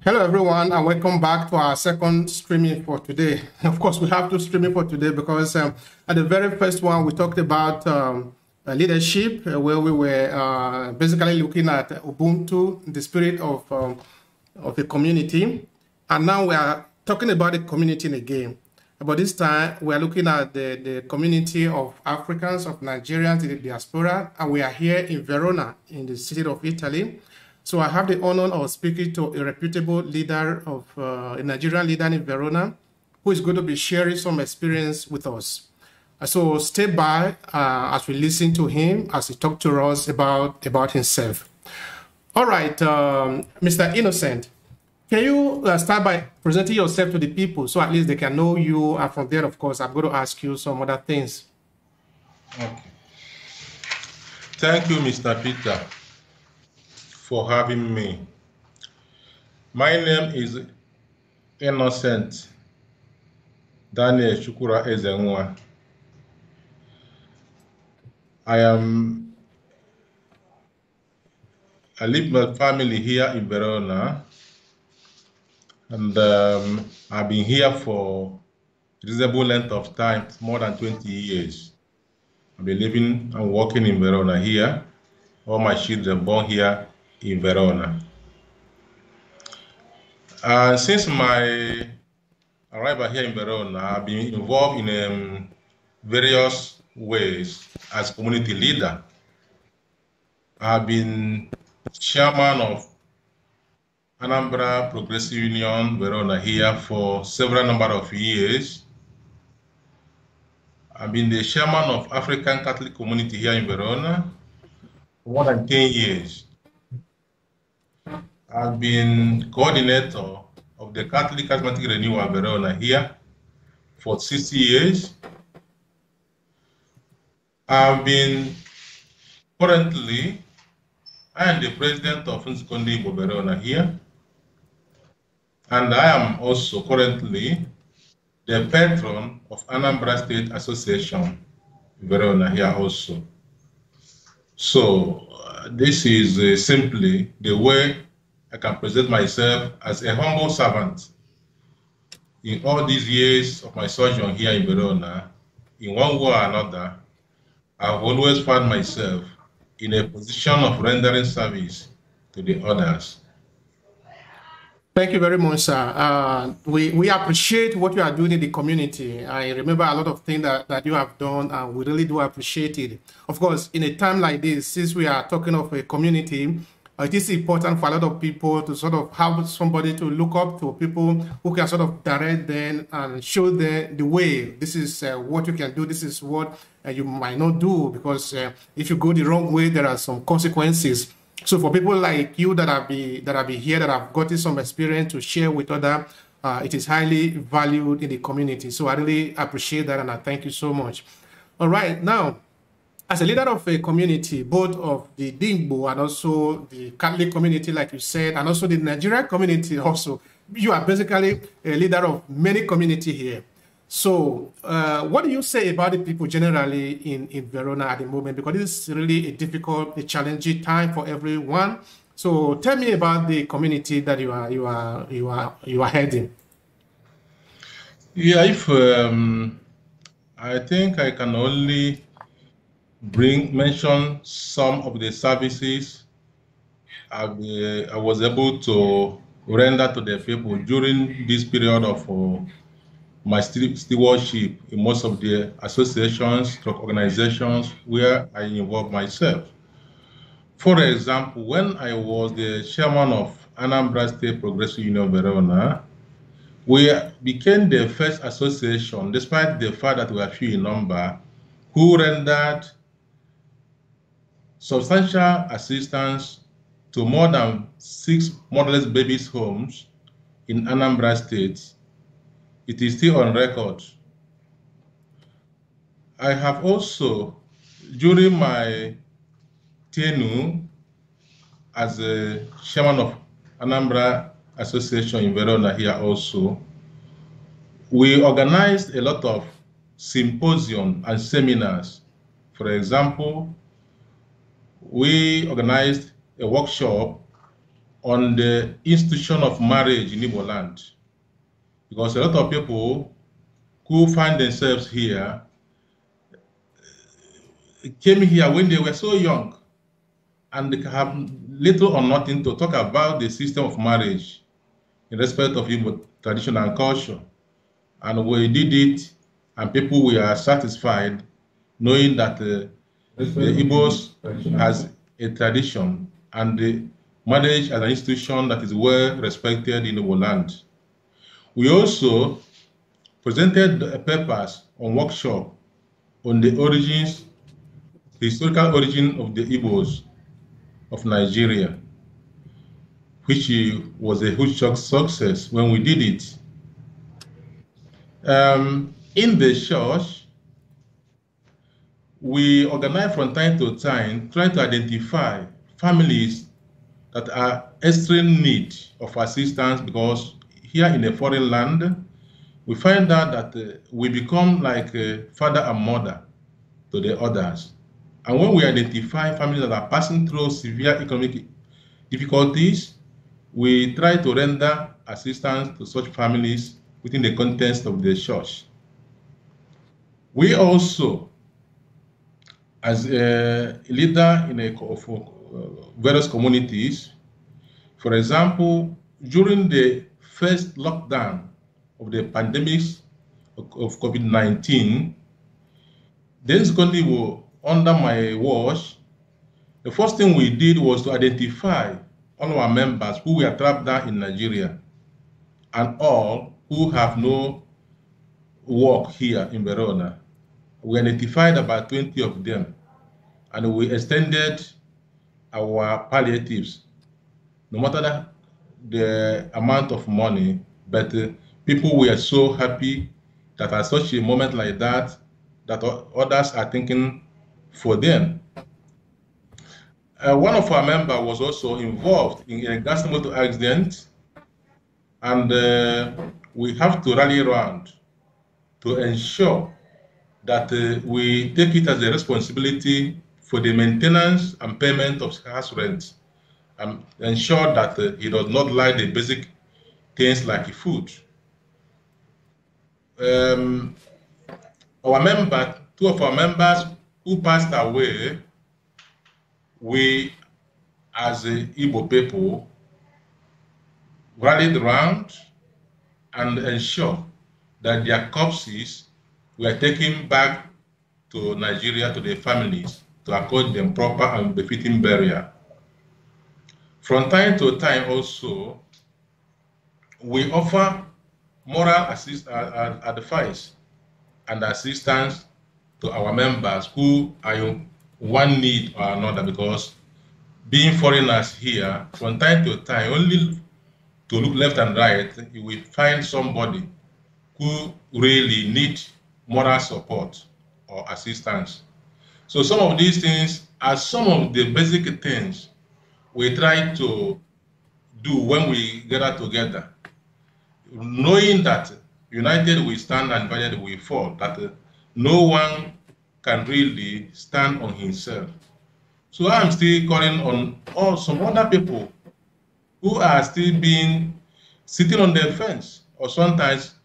Hello, everyone, and welcome back to our second streaming for today. Of course, we have two streaming for today because at the very first one, we talked about leadership, where we were basically looking at Ubuntu, the spirit of a community. And now we are talking about the community again. But this time, we are looking at the community of Africans, of Nigerians in the diaspora, and we are here in Verona, in the city of Italy. So I have the honor of speaking to a reputable leader of a Nigerian leader in Verona, who is going to be sharing some experience with us. So stay by as we listen to him, as he talks to us about himself. All right, Mr. Innocent, can you start by presenting yourself to the people so at least they can know you? And from there, of course, I'm going to ask you some other things. Okay. Thank you, Mr. Peter, for having me. My name is Innocent Ezenwa. I live with my family here in Verona, and I've been here for a reasonable length of time, more than 20 years. I've been living and working in Verona here. All my children born here in Verona. Since my arrival here in Verona, I've been involved in various ways as community leader. I've been chairman of Anambra Progressive Union Verona here for several number of years. I've been the chairman of African Catholic community here in Verona for more than 10 years. I've been coordinator of the Catholic Charismatic Renewal Verona here for 60 years. I've been currently, I am the president of Nzikondi Verona here, and I am also currently the patron of Anambra State Association Verona here also. So this is simply the way I can present myself as a humble servant. In all these years of my sojourn here in Verona, in one way or another, I've always found myself in a position of rendering service to the others. Thank you very much, sir. We appreciate what you are doing in the community. I remember a lot of things that you have done, and we really do appreciate it. Of course, in a time like this, since we are talking of a community, it is important for a lot of people to sort of have somebody to look up to, people who can sort of direct them and show them the way. This is what you can do. This is what you might not do, because if you go the wrong way, there are some consequences. So for people like you that have been here, that have gotten some experience to share with others, it is highly valued in the community. So I really appreciate that, and I thank you so much. All right, now, as a leader of a community, both of the Dingbo and also the Catholic community, like you said, and also the Nigerian community also, you are basically a leader of many communities here. So what do you say about the people generally in Verona at the moment? Because this is really a challenging time for everyone. So tell me about the community that you are heading. Yeah, if I think I can only mention some of the services I was able to render to the people during this period of my stewardship in most of the associations, organizations where I involve myself. For example, when I was the chairman of Anambra State Progressive Union Verona, we became the first association, despite the fact that we are few in number, who rendered substantial assistance to more than 6 motherless babies' homes in Anambra State. It is still on record. I have also, during my tenure as a chairman of Anambra Association in Verona here also, we organized a lot of symposiums and seminars. For example, we organized a workshop on the institution of marriage in Igbo land. Because a lot of people who find themselves here came here when they were so young and they have little or nothing to talk about the system of marriage in respect of Igbo tradition and culture. And we did it, and people were satisfied knowing that the Igbos has a tradition and the marriage as an institution that is well respected in Igbo land. We also presented papers on workshop on the origins, the historical origin of the Igbos of Nigeria, which was a huge success when we did it. In the church, we organize from time to time, trying to identify families that are extreme need of assistance, because here in a foreign land, we find out that we become like a father and mother to the others. And when we identify families that are passing through severe economic difficulties, we try to render assistance to such families within the context of the church. We also, as a leader in various communities, for example, during the first lockdown of the pandemic of COVID-19, then secondly, under my watch, the first thing we did was to identify all our members who were trapped down in Nigeria and all who have no work here in Verona. We identified about 20 of them, and we extended our palliatives, no matter the amount of money, but people were so happy that at such a moment like that, that others are thinking for them. One of our members was also involved in a gas motor accident, and we have to rally around to ensure that we take it as a responsibility for the maintenance and payment of house rent, and ensure that he does not lack the basic things like food. Two of our members who passed away, we as Igbo people rallied around and ensured that their corpses were taken back to Nigeria, to their families, to accord them proper and befitting burial. From time to time also, we offer moral advice and assistance to our members who are in one need or another, because being foreigners here, from time to time, only to look left and right, you will find somebody who really needs moral support or assistance. So some of these things are some of the basic things we try to do when we gather together, knowing that united we stand and divided we fall, that no one can really stand on himself. So I'm still calling on some other people who are still sitting on the fence, or sometimes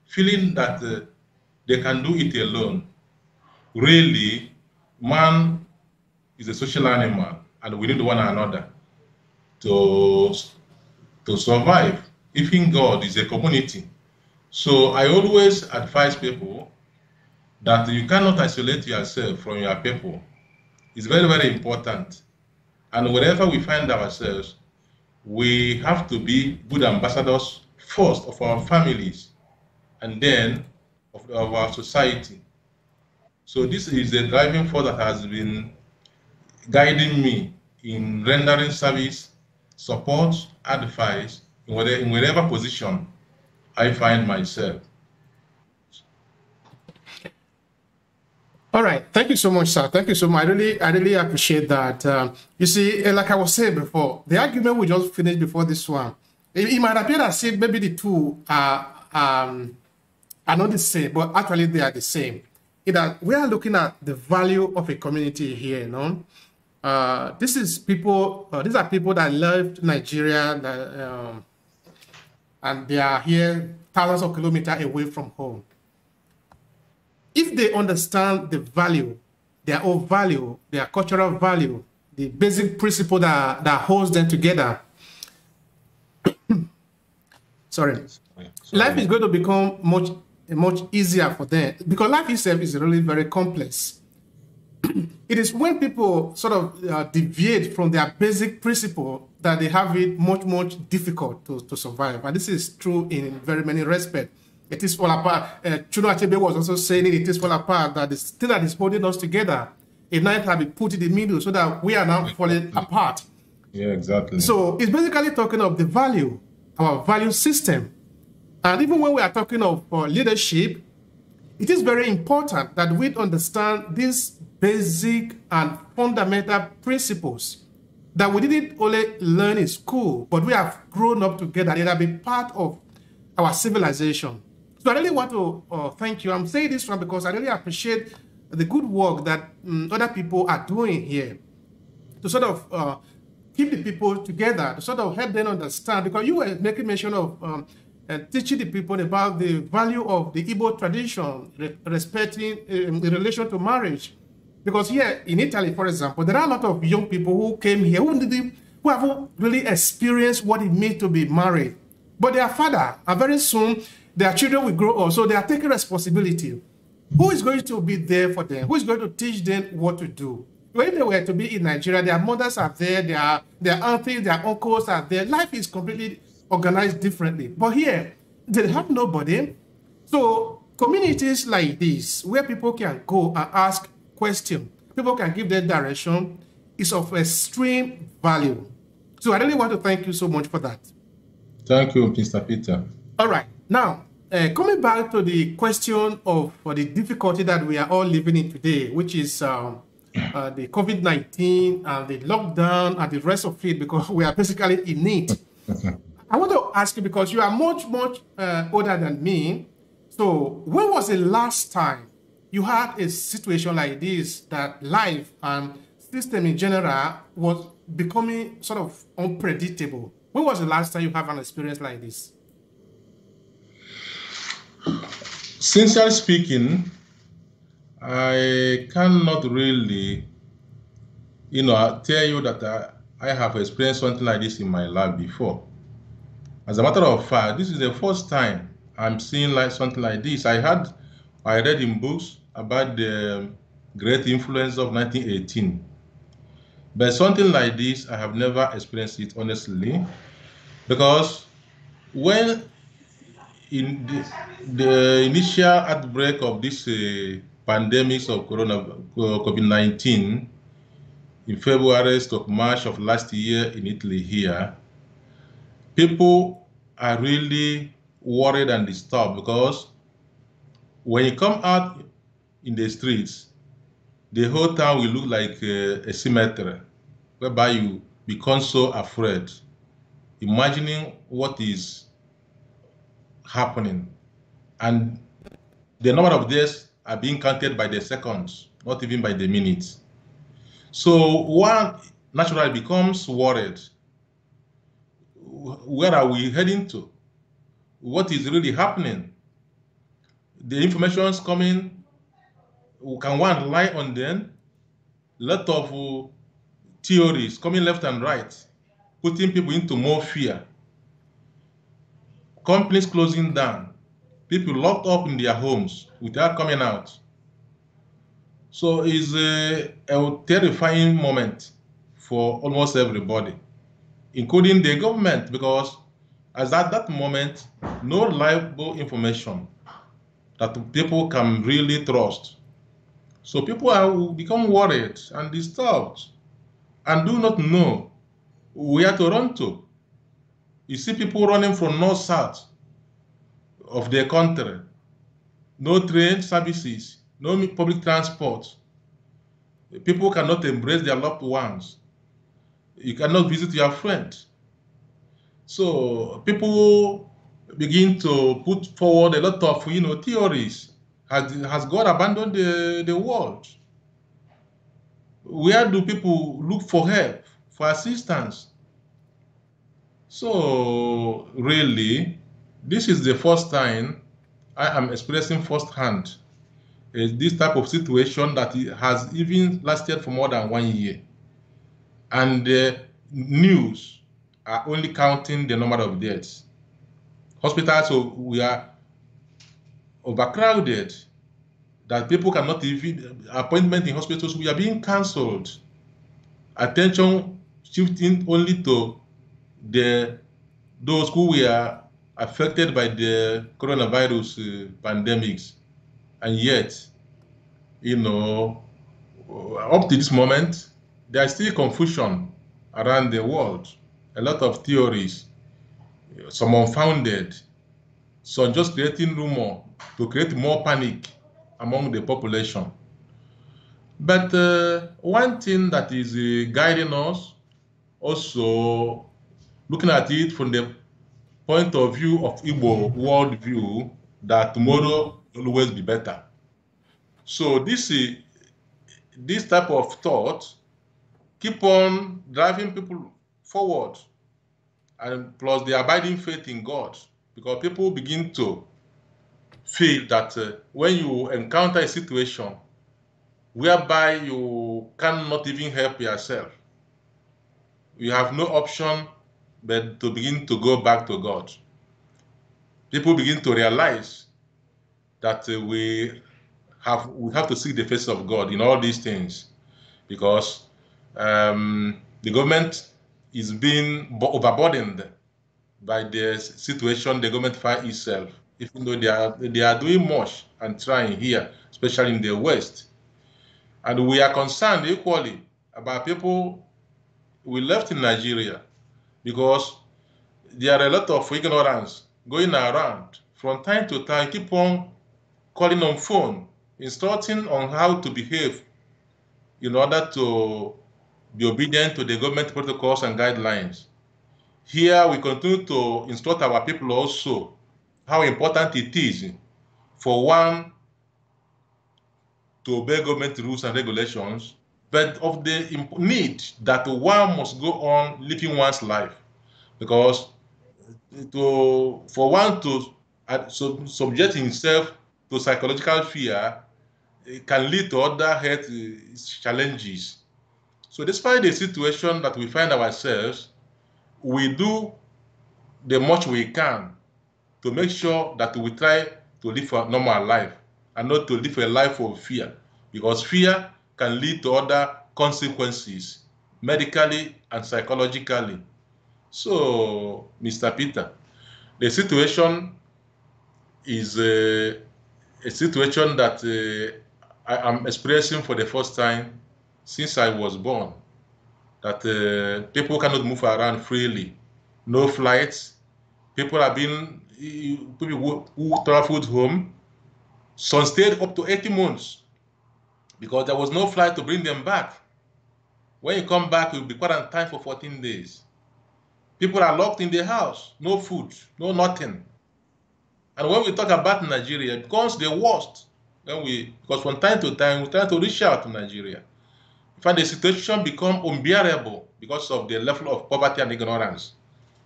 feeling that they can do it alone. Really, man is a social animal, and we need one another to survive. Even God is a community. So I always advise people that you cannot isolate yourself from your people. It's very, very important. And wherever we find ourselves, we have to be good ambassadors first of our families and then of our society. So this is the driving force that has been guiding me in rendering service, support, advice in whatever position I find myself. All right, thank you so much, sir. Thank you so much. I really appreciate that. You see, like I was saying before, the argument we just finished before this one, it might appear as if maybe the two are not the same, but actually they are the same. In that we are looking at the value of a community here, you know. This is people. These are people that left Nigeria, and they are here thousands of kilometers away from home. If they understand the value, their own value, their cultural value, the basic principle that holds them together, sorry, life is going to become much easier for them, because life itself is really very complex. It is when people sort of deviate from their basic principle that they have it much difficult to survive. And this is true in very many respects. It is fall apart. Chuno Achebe was also saying it is fall apart, that the thing that is holding us together, a knife has been put in the middle so that we are now falling apart. Yeah, exactly. So it's basically talking of the value, our value system. And even when we are talking of leadership, it is very important that we understand these basic and fundamental principles that we didn't only learn in school, but we have grown up together. They have been part of our civilization. So I really want to thank you. I'm saying this one because I really appreciate the good work that other people are doing here to sort of keep the people together, to sort of help them understand, because you were making mention of teaching the people about the value of the Igbo tradition, respecting in relation to marriage. Because here in Italy, for example, there are a lot of young people who came here who haven't really experienced what it means to be married. But their father, and very soon, their children will grow up, so they are taking responsibility. Who is going to be there for them? Who is going to teach them what to do? When they were to be in Nigeria, their mothers are there, their aunties, their uncles are there. Life is completely organized differently. But here, they have nobody. So communities like this, where people can go and ask questions, people can give their direction, is of extreme value. So I really want to thank you so much for that. Thank you, Mr. Peter. All right. Now, coming back to the question of the difficulty that we are all living in today, which is the COVID-19 and the lockdown and the rest of it, because we are basically in it. I want to ask you, because you are much older than me. So when was the last time you had a situation like this, that life and system in general was becoming sort of unpredictable? When was the last time you have an experience like this? Sincerely speaking, I cannot really, tell you that I have experienced something like this in my life before. As a matter of fact, this is the first time I'm seeing something like this. I read in books about the great influence of 1918. But something like this, I have never experienced it, honestly, because when in the initial outbreak of this pandemics of COVID-19 in February to March of last year in Italy here, people are really worried and disturbed, because when you come out in the streets, the whole town will look like a cemetery, whereby you become so afraid, imagining what is happening. And the number of deaths are being counted by the seconds, not even by the minutes. So one naturally becomes worried. Where are we heading to? What is really happening? The information is coming. Can one rely on them? A lot of theories coming left and right, putting people into more fear. Companies closing down, people locked up in their homes without coming out. So it's a terrifying moment for almost everybody, including the government, because as at that moment, no reliable information that people can really trust. So people are become worried and disturbed and do not know where to run to. You see people running from north south of their country, no train services, no public transport. People cannot embrace their loved ones. You cannot visit your friends. So people begin to put forward a lot of theories. Has God abandoned the world? Where do people look for help, for assistance? So really, this is the first time I am experiencing firsthand this type of situation that has even lasted for more than 1 year. And the news are only counting the number of deaths. Hospitals, so we are overcrowded, that people cannot even, appointment in hospitals, we are being cancelled. Attention shifting only to those who were affected by the coronavirus pandemics. And yet, up to this moment, there is still confusion around the world. A lot of theories, some unfounded, some just creating rumor to create more panic among the population. But one thing that is guiding us, also looking at it from the point of view of Igbo worldview, that tomorrow will always be better. So this type of thought keep on driving people forward, and plus the abiding faith in God, because people begin to feel that when you encounter a situation whereby you cannot even help yourself, you have no option but to begin to go back to God. People begin to realize that we have to seek the face of God in all these things, because the government is being overburdened by the situation the government finds itself, even though they are doing much and trying here, especially in the West. And we are concerned equally about people we left in Nigeria, because there are a lot of ignorance going around. From time to time, keep on calling on phone, instructing on how to behave in order to be obedient to the government protocols and guidelines. Here, we continue to instruct our people also how important it is for one to obey government rules and regulations, but of the need that one must go on living one's life. Because for one to subject himself to psychological fear, it can lead to other health challenges. So despite the situation that we find ourselves, we do the much we can to make sure that we try to live a normal life and not to live a life of fear, because fear can lead to other consequences medically and psychologically. So, Mr. Peter, the situation is a situation that I am experiencing for the first time since I was born, that people cannot move around freely, no flights. People have been, people who traveled home, some stayed up to 80 months because there was no flight to bring them back. When you come back, you'll be quarantined for 14 days. People are locked in their house, no food, no nothing. And when we talk about Nigeria, it becomes the worst. Because from time to time, we try to reach out to Nigeria. In fact, the situation become unbearable because of the level of poverty and ignorance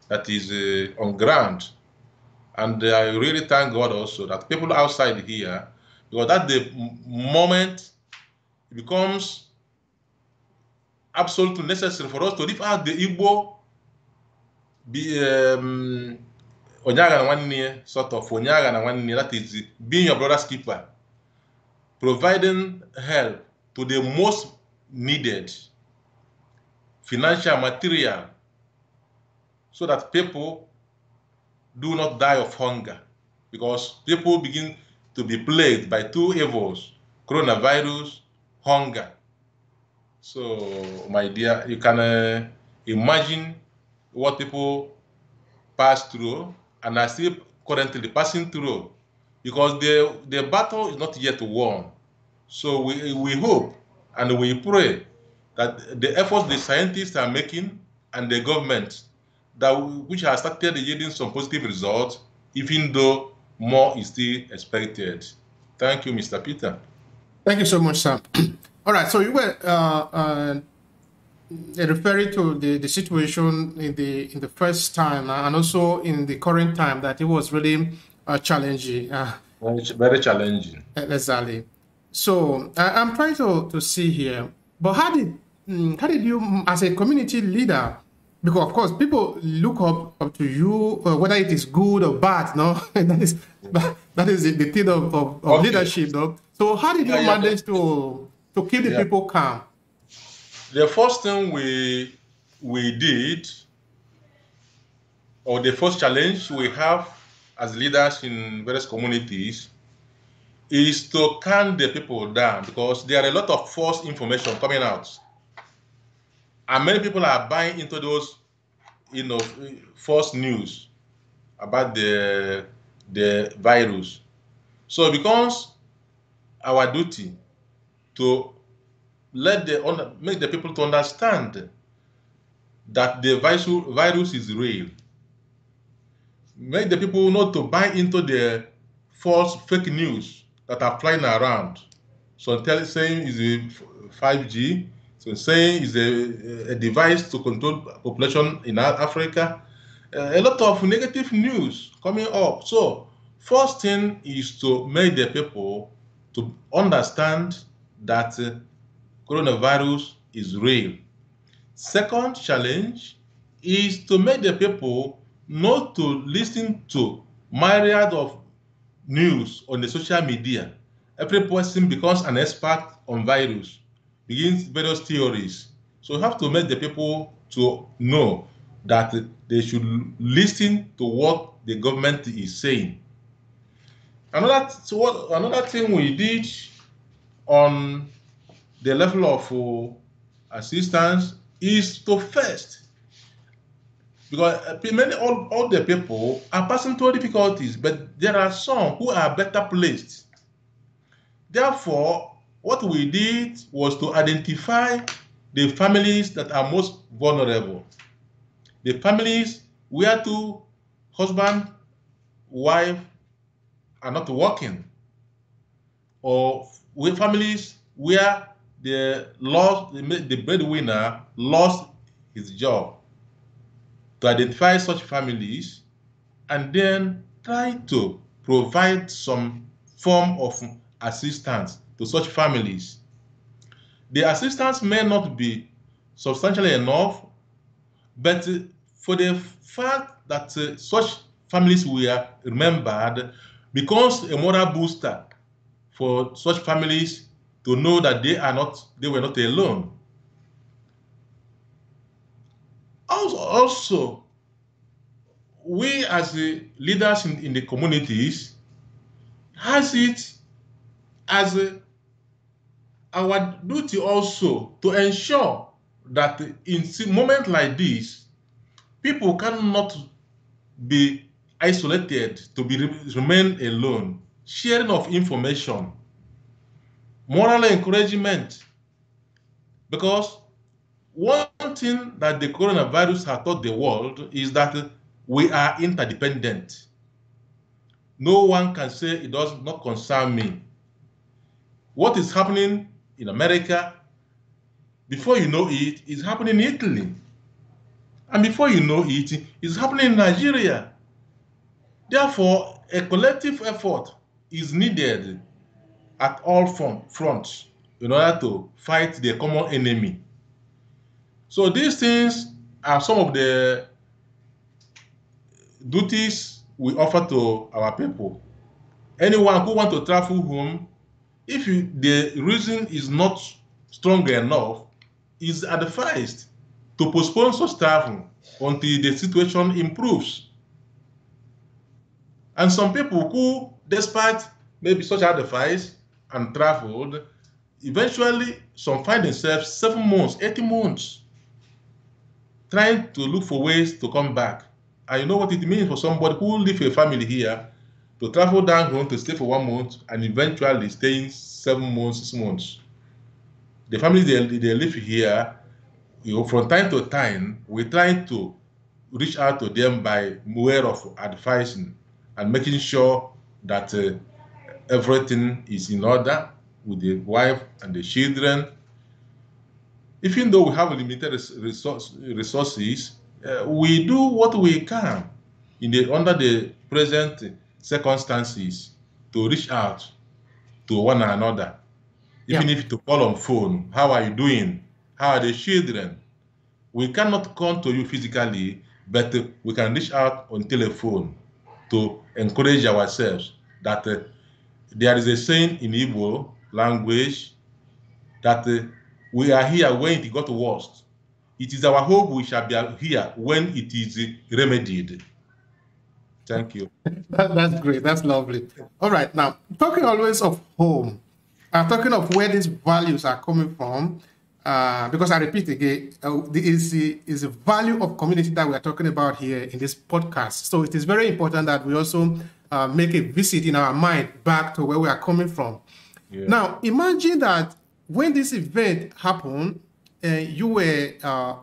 that is on ground. And I really thank God also that people outside here, because at the moment it becomes absolutely necessary for us to live out the Igbo Onyaga na nwanne, sort of Onyaga na nwanne, that is being your brother's keeper, providing help to the most needed, financial, material, so that people do not die of hunger, because people begin to be plagued by two evils, coronavirus, hunger. So, my dear, you can imagine what people pass through and are still currently passing through, because the battle is not yet won. So we hope and we pray that the efforts the scientists are making and the government, which has started yielding some positive results, even though more is still expected. Thank you, Mr. Peter. Thank you so much, sir. All right. So you were referring to the situation in the first time and also in the current time that it was really challenging. Very challenging. Exactly. So I'm trying to see here, but how did you, as a community leader, because of course people look up to you, whether it is good or bad, no, that is the thing of Okay. leadership, no. So how did Yeah, you yeah, manage to keep the yeah. people calm? The first thing we did, or the first challenge we have as leaders in various communities, is to calm the people down because there are a lot of false information coming out, and many people are buying into those, false news about the virus. So it becomes our duty to make the people to understand that the virus is real. Make the people not to buy into the false fake news that are flying around. So saying is a 5G, so saying is a device to control population in Africa. A lot of negative news coming up. So first thing is to make the people to understand that coronavirus is real. Second challenge is to make the people not to listen to myriad of news on the social media. Every person becomes an expert on virus, begins various theories. So you have to make the people to know that they should listen to what the government is saying. Another thing we did on the level of assistance is to first, because all the people are passing through difficulties, but there are some who are better placed. Therefore, what we did was to identify the families that are most vulnerable, the families where two husband, wife are not working, or with families where the breadwinner lost his job. To identify such families and then try to provide some form of assistance to such families. The assistance may not be substantial enough, but for the fact that such families were remembered becomes a moral booster for such families to know that they were not alone. Also, we as the leaders in the communities has it as our duty also to ensure that in moments like this, people cannot be isolated to remain alone. Sharing of information, moral encouragement, because one thing that the coronavirus has taught the world is that we are interdependent. No one can say it does not concern me. What is happening in America, before you know it, is happening in Italy. And before you know it, it's happening in Nigeria. Therefore, a collective effort is needed at all fronts in order to fight the common enemy. So these things are some of the duties we offer to our people. Anyone who wants to travel home, if the reason is not strong enough, is advised to postpone such travel until the situation improves. And some people who, despite maybe such advice and traveled, eventually some find themselves 7 months, 18 months, trying to look for ways to come back. And you know what it means for somebody who leave a family here to travel down home to stay for 1 month and eventually staying 7 months, 6 months. The families they live here, from time to time, we try to reach out to them by way of advising and making sure that everything is in order. with the wife and the children. Even though we have limited resources, we do what we can under the present circumstances to reach out to one another. Yeah. Even if to call on phone, how are you doing? How are the children? We cannot come to you physically, but we can reach out on telephone to encourage ourselves that there is a saying in Igbo language that we are here when it got worst. It is our hope we shall be here when it is remedied. Thank you. That's great. That's lovely. All right. Now, talking always of home, talking of where these values are coming from, because I repeat again, is the value of community that we are talking about here in this podcast. So it is very important that we also make a visit in our mind back to where we are coming from. Yeah. Now, imagine that when this event happened, you were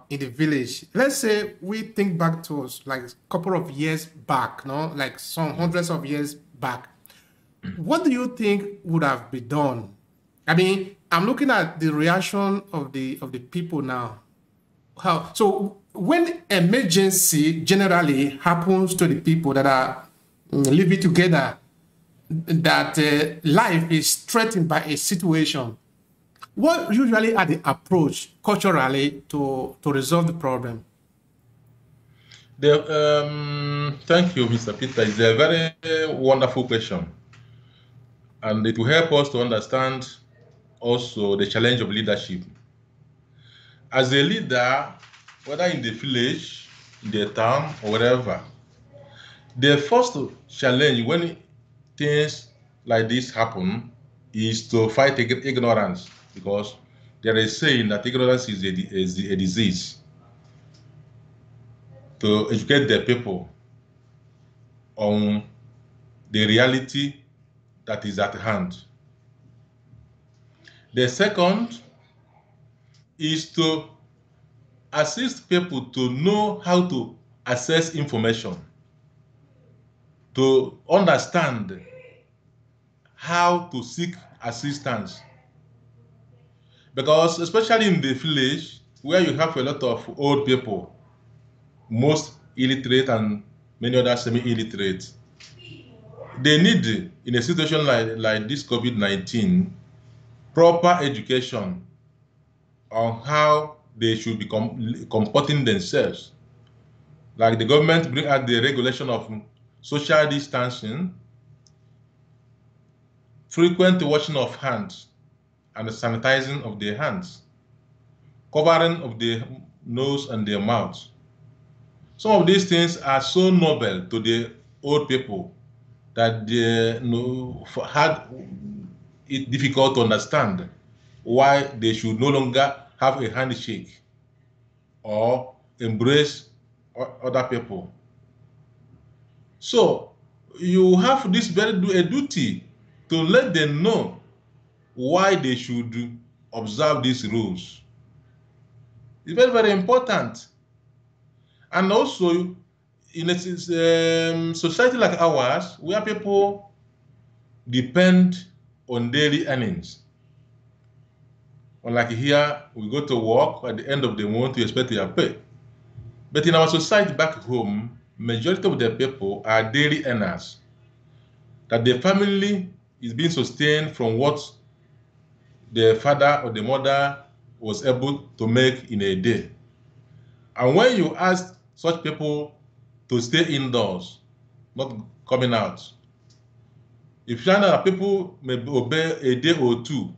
in the village. Let's say we think back to us like a couple of years back, no, like some hundreds of years back. What do you think would have been done? I mean, I'm looking at the reaction of the people now. How so? When emergency generally happens to the people that are living together, that life is threatened by a situation, what usually are the approach culturally to resolve the problem? Thank you, Mr. Peter. It's a very wonderful question. And it will help us to understand also the challenge of leadership. As a leader, whether in the village, in the town, or wherever, the first challenge when things like this happen is to fight ignorance, because there is saying that ignorance is a disease. To educate the people on the reality that is at hand. The second is to assist people to know how to access information, to understand how to seek assistance. Because especially in the village, where you have a lot of old people, most illiterate and many others semi-illiterate, they need, in a situation like this COVID-19, proper education on how they should be comporting themselves. Like the government bring out the regulation of social distancing, frequent washing of hands, and the sanitizing of their hands, covering of the nose and their mouth. Some of these things are so novel to the old people that they had it difficult to understand why they should no longer have a handshake or embrace other people. So you have this a duty to let them know why they should observe these rules. It's very, very important. And also, in a society like ours, where people depend on daily earnings. Unlike here, we go to work at the end of the month, we expect your pay. But in our society back home, majority of the people are daily earners. That the family is being sustained from what the father or the mother was able to make in a day. And when you ask such people to stay indoors, not coming out, if you find that people may obey a day or two,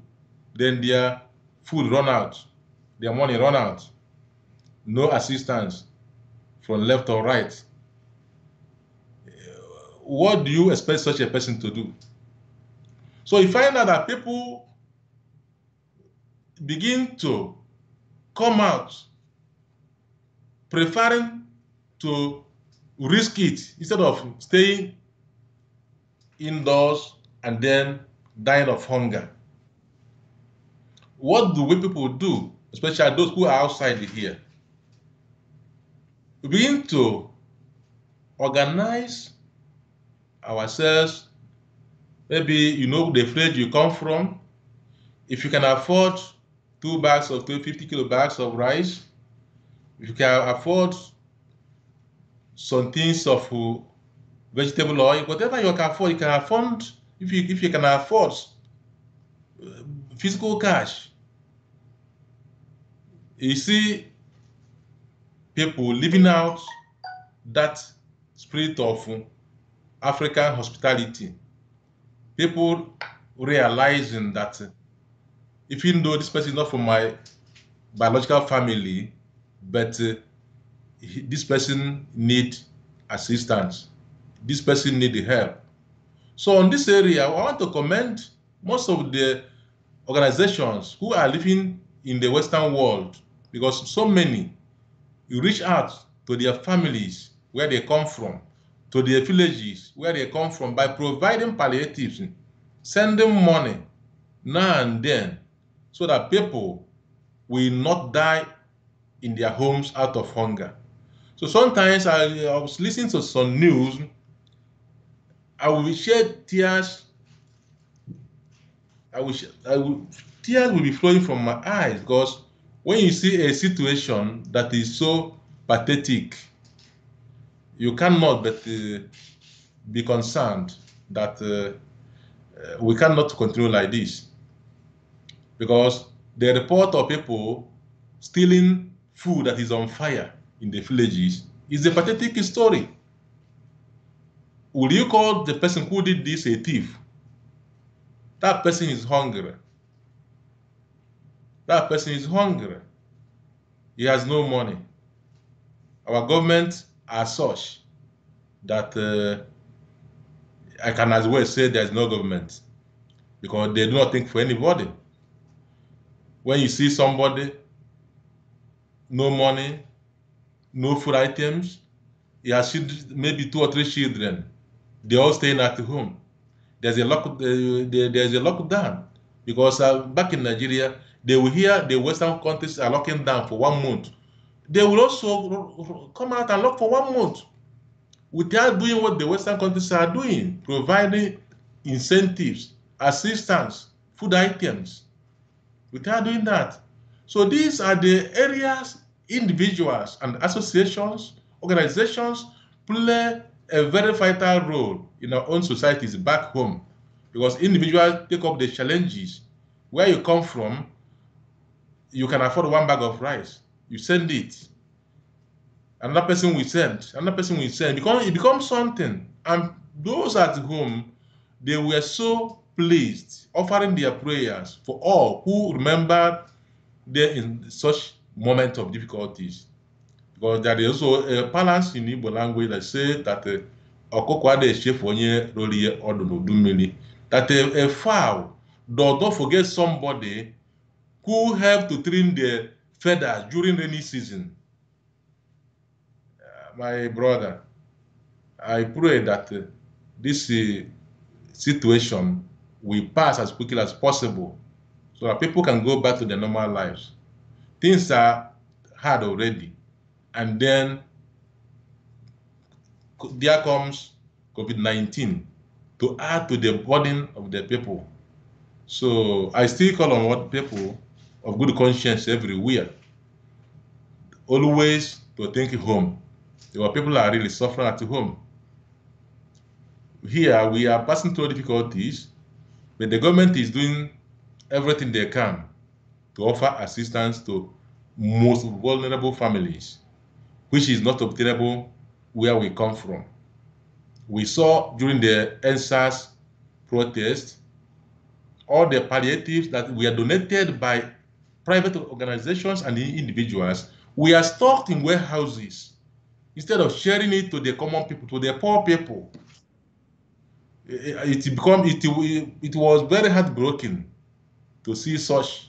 then their food run out, their money run out, no assistance from left or right. What do you expect such a person to do? So you find out that people begin to come out, preferring to risk it instead of staying indoors and then dying of hunger. What do we people do, especially those who are outside here? We begin to organize ourselves. Maybe you know the village you come from, If you can afford 2 bags of 50 kilo bags of rice, if you can afford some things of vegetable oil, whatever you can afford. If you can afford physical cash, you see people living out that spirit of African hospitality. People realizing that even though this person is not from my biological family, but this person need assistance. This person need help. So on this area, I want to commend most of the organizations who are living in the Western world, because so many, you reach out to their families where they come from, to their villages where they come from by providing palliatives, sending money now and then, so that people will not die in their homes out of hunger. So sometimes I was listening to some news, I will shed tears. Tears will be flowing from my eyes, because when you see a situation that is so pathetic, you cannot but be concerned that we cannot continue like this, because the report of people stealing food that is on fire in the villages is a pathetic story. Will you call the person who did this a thief? That person is hungry. That person is hungry. He has no money. Our government are such that I can as well say there's no government, because they do not think for anybody. When you see somebody, no money, no food items, he has maybe 2 or 3 children, they're all staying at home. There's a lockdown, because back in Nigeria, they will hear the Western countries are locking down for 1 month. They will also come out and lock for 1 month without doing what the Western countries are doing, providing incentives, assistance, food items, without doing that. So these are the areas individuals and associations, organizations play a very vital role in our own societies back home, because individuals take up the challenges. Where you come from, you can afford 1 bag of rice, you send it, another person will send, another person will send, because it becomes something. And those at home, they were so pleased, offering their prayers for all who remembered them in such moment of difficulties. Because there is also a balance in Igbo language that says that that a fowl does not forget somebody who helped to trim the feathers during rainy season. My brother, I pray that this situation will pass as quickly as possible, so that people can go back to their normal lives. Things are hard already, and then there comes COVID-19 to add to the burden of the people. So I still call on what people of good conscience everywhere always to think home. Your people are really suffering at home. Here we are passing through difficulties, but the government is doing everything they can to offer assistance to most vulnerable families, which is not obtainable where we come from. We saw during the NSAS protest, all the palliatives that were donated by private organizations and individuals were stocked in warehouses instead of sharing it to the common people, to the poor people. It was very heartbreaking to see such.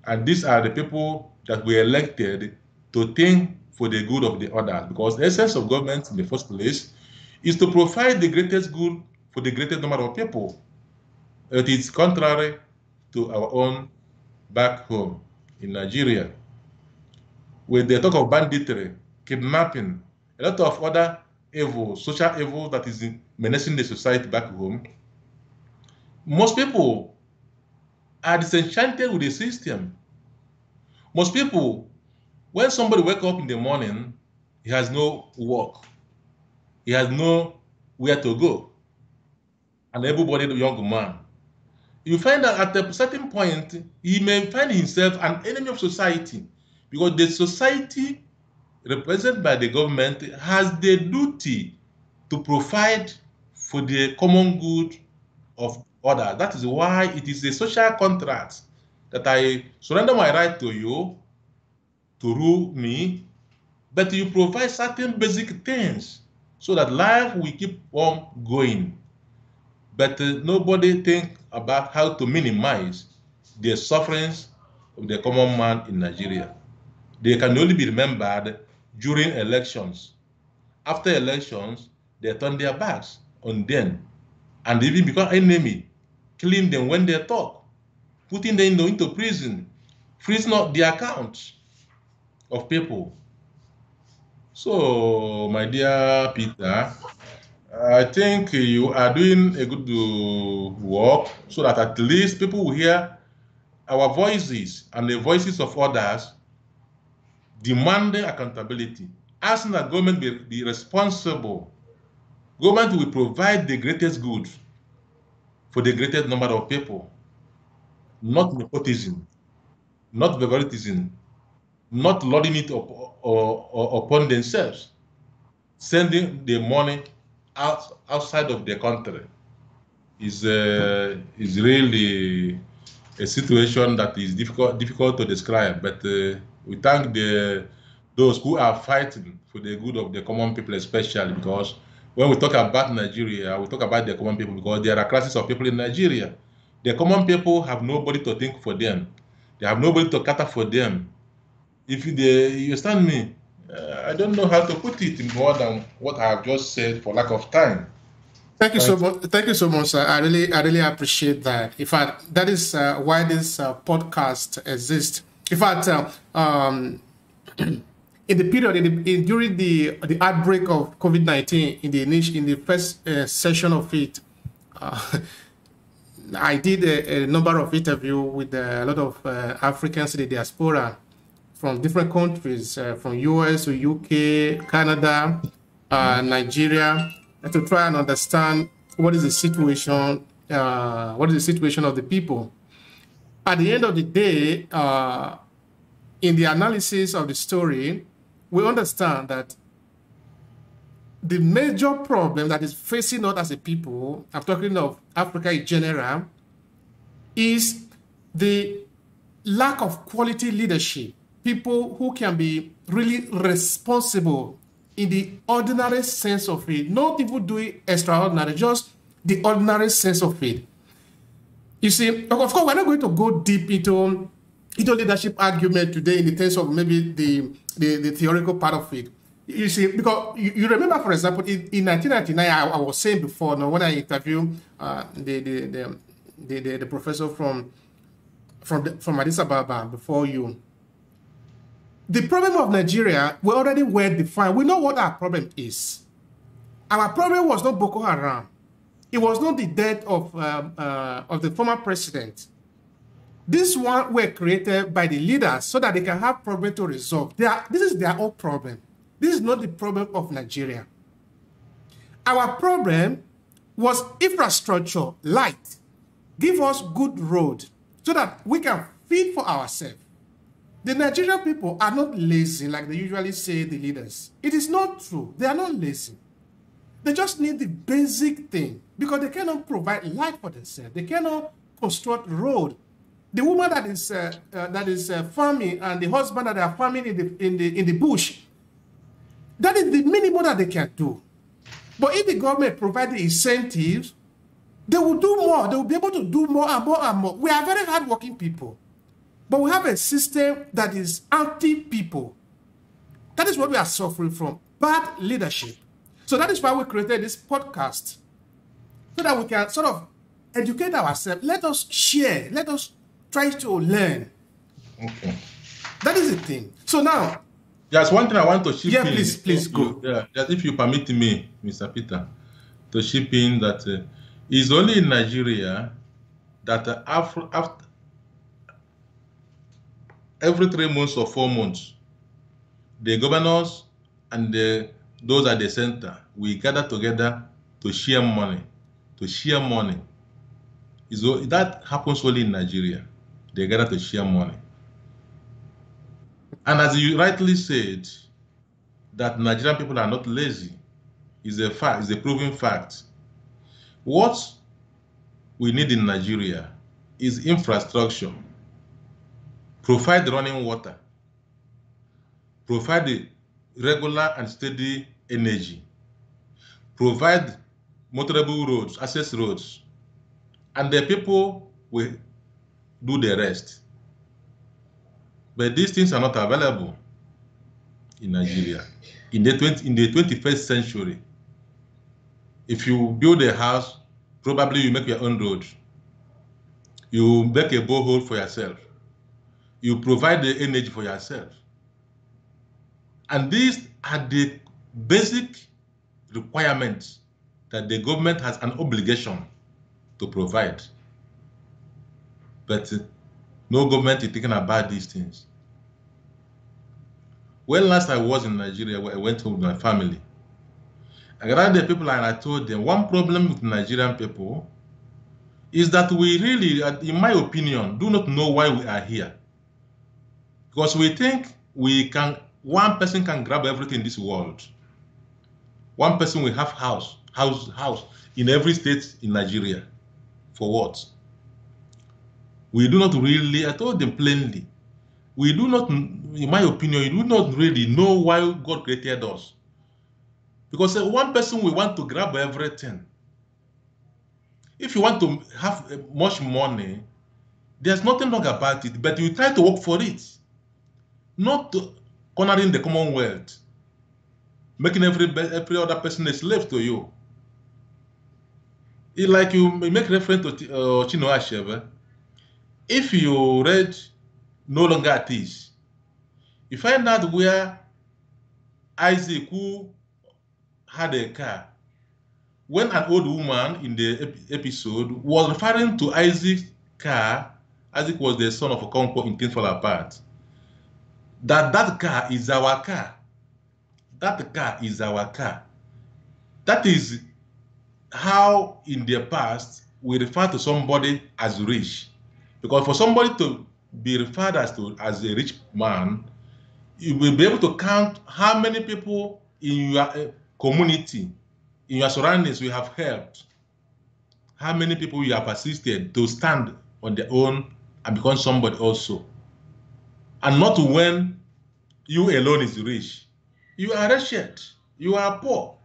And these are the people that were elected to think for the good of the others, because the essence of government in the first place is to provide the greatest good for the greatest number of people. It is contrary to our own back home in Nigeria, where they talk of banditry, kidnapping, a lot of other evil, social evil that is menacing the society back home. Most people are disenchanted with the system. Most people, when somebody wakes up in the morning, he has no work. He has no where to go. An able-bodied young man. You find that at a certain point, he may find himself an enemy of society because the society represented by the government has the duty to provide for the common good of others. That is why it is a social contract that I surrender my right to you to rule me, but you provide certain basic things so that life will keep on going. But nobody think about how to minimize the sufferings of the common man in Nigeria. They can only be remembered during elections. After elections, they turn their backs on them and even become enemy, killing them when they talk, putting them into prison, freezing up the accounts of people. So, my dear Peter, I think you are doing a good work so that at least people will hear our voices and the voices of others demanding accountability, asking that government be responsible. Government will provide the greatest good for the greatest number of people, not nepotism, not favoritism, not loading it upon themselves, sending the money outside of the country is really a situation that is difficult to describe. But we thank those who are fighting for the good of the common people, especially because when we talk about Nigeria, we talk about the common people because there are classes of people in Nigeria. The common people have nobody to think for them. They have nobody to cater for them. If you understand me, I don't know how to put it more than what I have just said for lack of time. Thank you so much. Thank you so much, sir. I really appreciate that. In fact, that is why this podcast exists. In fact, in the period during the outbreak of COVID-19 in the first session of it, I did a number of interviews with a lot of Africans in the diaspora from different countries, from US to UK, Canada, Nigeria, to try and understand what is the situation of the people. At the end of the day, in the analysis of the story, we understand that the major problem that is facing us as a people, I'm talking of Africa in general, is the lack of quality leadership. People who can be really responsible in the ordinary sense of it, not even doing extraordinary, just the ordinary sense of it. You see, of course, we're not going to go deep into leadership argument today in the terms of maybe the theoretical part of it. You see, because you remember, for example, in 1999, I was saying before, now when I interviewed the professor from Addis Ababa before you. The problem of Nigeria, we already well defined. We know what our problem is. Our problem was not Boko Haram. It was not the death of the former president. These ones were created by the leaders so that they can have problem to resolve. This is their own problem. This is not the problem of Nigeria. Our problem was infrastructure, light. Give us good road so that we can feed for ourselves. The Nigerian people are not lazy like they usually say, the leaders. It is not true. They are not lazy. They just need the basic thing because they cannot provide light for themselves. They cannot construct road. The woman that is farming and the husband that are farming in the bush, that is the minimum that they can do. But if the government provide the incentives, they will do more. They will be able to do more and more and more. We are very hardworking people. But we have a system that is anti-people. That is what we are suffering from. Bad leadership. So that is why we created this podcast. So that we can sort of educate ourselves. Let us share. Let us try to learn. Okay. That is the thing. So now. There's one thing I want to chip in. Yeah, please go. That if you permit me, Mr. Peter, to chip in that it's only in Nigeria that every 3 months or 4 months, the governors and those at the center, we gather together to share money. To share money. That happens only in Nigeria. They gather to share money. And as you rightly said, that Nigerian people are not lazy is a fact, is a proven fact. What we need in Nigeria is infrastructure, provide running water, provide the regular and steady energy, provide motorable roads, access roads, and the people will do the rest. But these things are not available in Nigeria. In the 21st century, if you build a house, probably you make your own road. You make a borehole for yourself. You provide the energy for yourself. And these are the basic requirements that the government has an obligation to provide. But no government is thinking about these things. When last I was in Nigeria, where I went home with my family, I gathered the people and I told them one problem with Nigerian people is that we really, in my opinion, do not know why we are here. Because we think one person can grab everything in this world. One person will have house in every state in Nigeria. For what? We do not really, I told them plainly, we do not, in my opinion, we do not really know why God created us. Because one person will want to grab everything. If you want to have much money, there's nothing wrong about it, but you try to work for it. Not cornering the commonwealth, making every other person a slave to you. It's like you make reference to Chinua Achebe. If you read No Longer at Ease, you find out where Isaac, who had a car, when an old woman in the episode was referring to Isaac's car, Isaac was the son of Okonkwo in Things Fall Apart, that car is our car. That car is our car. That is how in the past we refer to somebody as rich. Because for somebody to be referred as a rich man, you will be able to count how many people in your community, in your surroundings you have helped, how many people you have assisted to stand on their own and become somebody also. And not when you alone is rich. You are wretched. You are poor.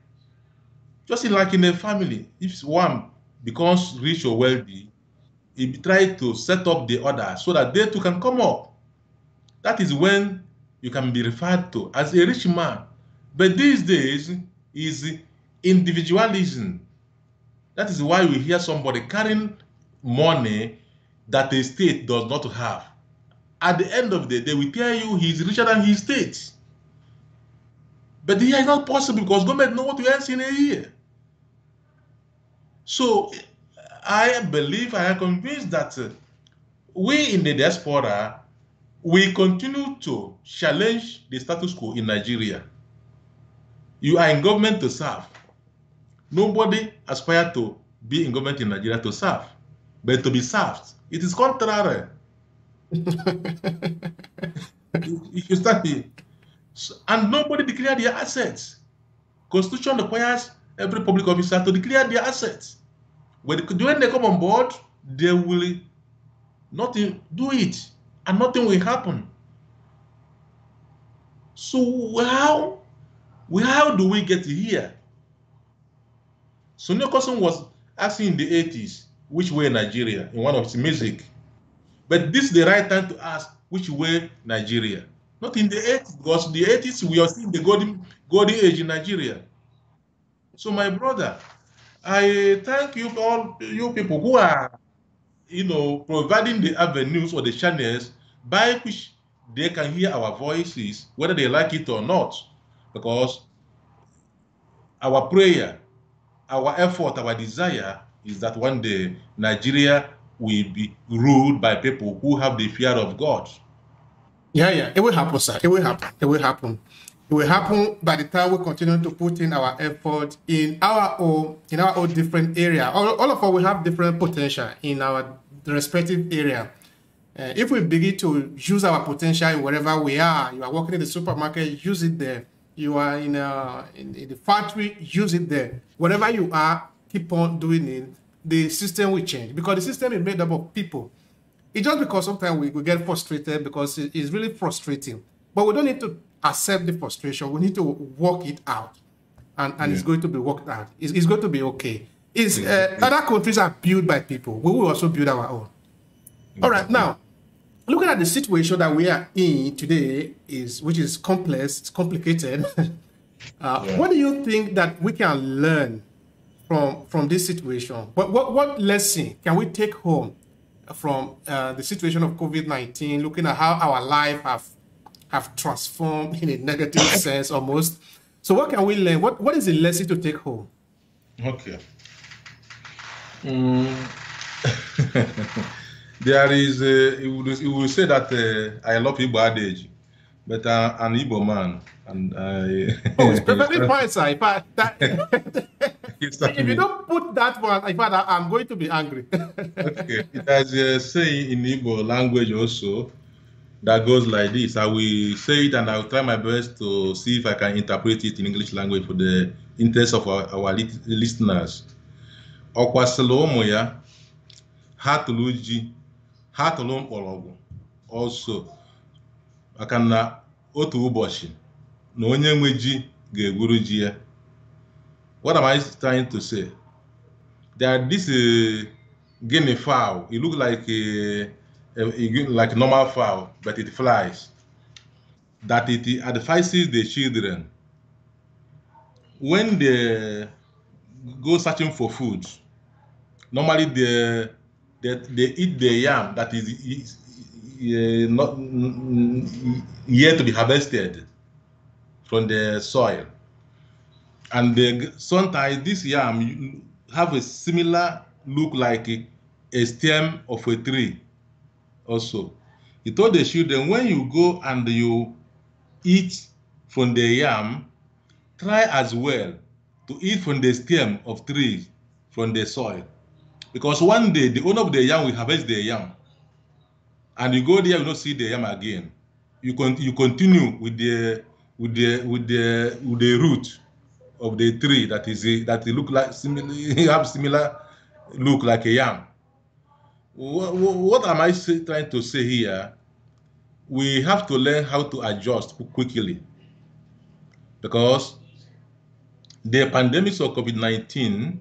Just like in a family, if one becomes rich or wealthy, he tries to set up the other so that they too can come up. That is when you can be referred to as a rich man. But these days is individualism. That is why we hear somebody carrying money that the state does not have. At the end of the day, we tell you he's richer than his state. But here it's not possible because government know what we earn in a year. So I believe, I am convinced that we in the diaspora, we continue to challenge the status quo in Nigeria. You are in government to serve. Nobody aspires to be in government in Nigeria to serve, but to be served. It is contrary. You start here. And nobody declare their assets. Constitution requires every public officer to declare their assets. When they come on board, they will not do it, and nothing will happen. So how do we get here? Sonia Kosun was asking in the 80s which way Nigeria in one of his music. But this is the right time to ask which way Nigeria. Not in the 80s, because the 80s we are still in the golden age in Nigeria. So my brother, I thank you for all you people who are, providing the avenues or the channels by which they can hear our voices, whether they like it or not. Because our prayer, our effort, our desire is that one day Nigeria will be ruled by people who have the fear of God. Yeah, it will happen, sir. It will happen. It will happen. It will happen by the time we continue to put in our effort in our own different area. All of us will have different potential in our respective area. If we begin to use our potential in wherever we are, you are working in the supermarket, use it there. You are in the factory, use it there. Wherever you are, keep on doing it. The system will change because the system is made up of people. It's just because sometimes we get frustrated because it's really frustrating. But we don't need to accept the frustration. We need to work it out. And Yeah. it's going to be worked out. It's going to be okay. Other countries are built by people. We will also build our own. All right, Exactly. now, looking at the situation that we are in today, which is complex, it's complicated. Yeah. What do you think that we can learn from this situation? What lesson can we take home from the situation of COVID-19, looking at how our life have transformed in a negative sense almost? So what can we learn? What is the lesson to take home? Okay. There is you will say that I love Igbo adage, but an Igbo man, and Oh, it's perfectly fine, sir. In fact, it's if you me. don't put that one, in fact, I'm going to be angry. Okay, it has a saying in Igbo language also that goes like this. I will say it and I will try my best to see if I can interpret it in English language for the interest of our listeners. Ọkwasịla ụmụ ya, ha tụrụ ji, ha tụrụ mkpọrọgwụ. Also, maka na otu ụbọchị na onye nwe ji ga-egwuru ji ya. What am I trying to say? That this guinea fowl, it looks like like a normal fowl, but it flies. That it advises the children when they go searching for food. Normally, they eat the yam that is not yet to be harvested from the soil, and sometimes this yam have a similar look like a stem of a tree. Also, he told the children when you go and you eat from the yam, try as well to eat from the stem of trees from the soil. Because one day the owner of the yam will harvest the yam, and you go there, you don't see the yam again. You continue with the root of the tree that look like similar have similar look like a yam. What am I trying to say here? We have to learn how to adjust quickly because the pandemic of COVID-19